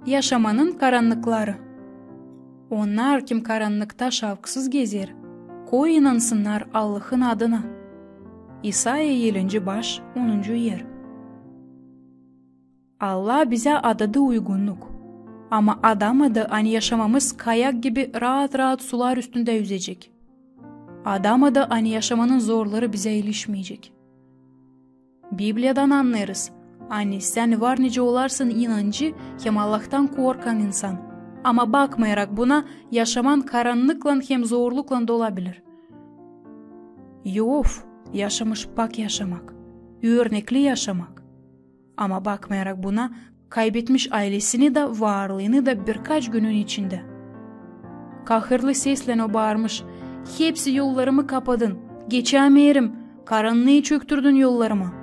Yaşamanın karanlıkları. Onlar kim karanlıkta şavksız gezer, koy inansınlar Allah'ın adına. İsaiya 7. baş 10. yer. Allah bize adadı uygunluk. Ama adam adı hani yaşamamız kayak gibi rahat rahat sular üstünde yüzecek. Adam adı hani yaşamanın zorları bize ilişmeyecek. Bibliyadan anlarız. Hani sen var nice olarsın inancı hem Allah'tan korkan insan. Ama bakmayarak buna yaşaman karanlıkla hem zorlukla dolabilir. Yof, yaşamış bak yaşamak. Örnekli yaşamak. Ama bakmayarak buna kaybetmiş ailesini de varlığını da birkaç günün içinde. Kahırlı sesle o bağırmış. Hepsi yollarımı kapadın. Geçemeyerim. Karanlığı çöktürdün yollarıma.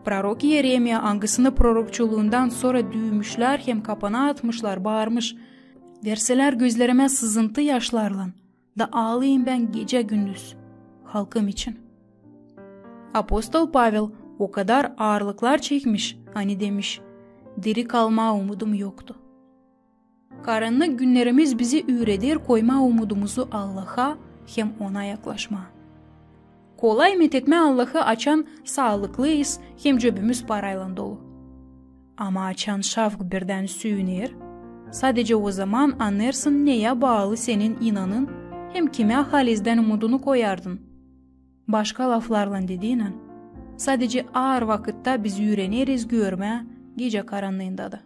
Prorok Yeremia angısını prorokçuluğundan sonra düğmüşler hem kapana atmışlar bağırmış. Verseler gözlerime sızıntı yaşlarla da ağlayayım ben gece gündüz halkım için. Apostol Pavel o kadar ağırlıklar çekmiş hani demiş. Diri kalma umudum yoktu. Karanlık günlerimiz bizi üredir koyma umudumuzu Allah'a hem ona yaklaşma. Kolay methetme Allah'ı açan sağlıklıyız hem cebimiz parayla dolu. Ama açan şavk birden süyünür. Sadece o zaman anlarsın neye bağlı senin inanın hem kime halizden umudunu koyardın. Başka laflarla dediğin sadece ağır vakitte biz öğreniriz görme gece karanlığında da.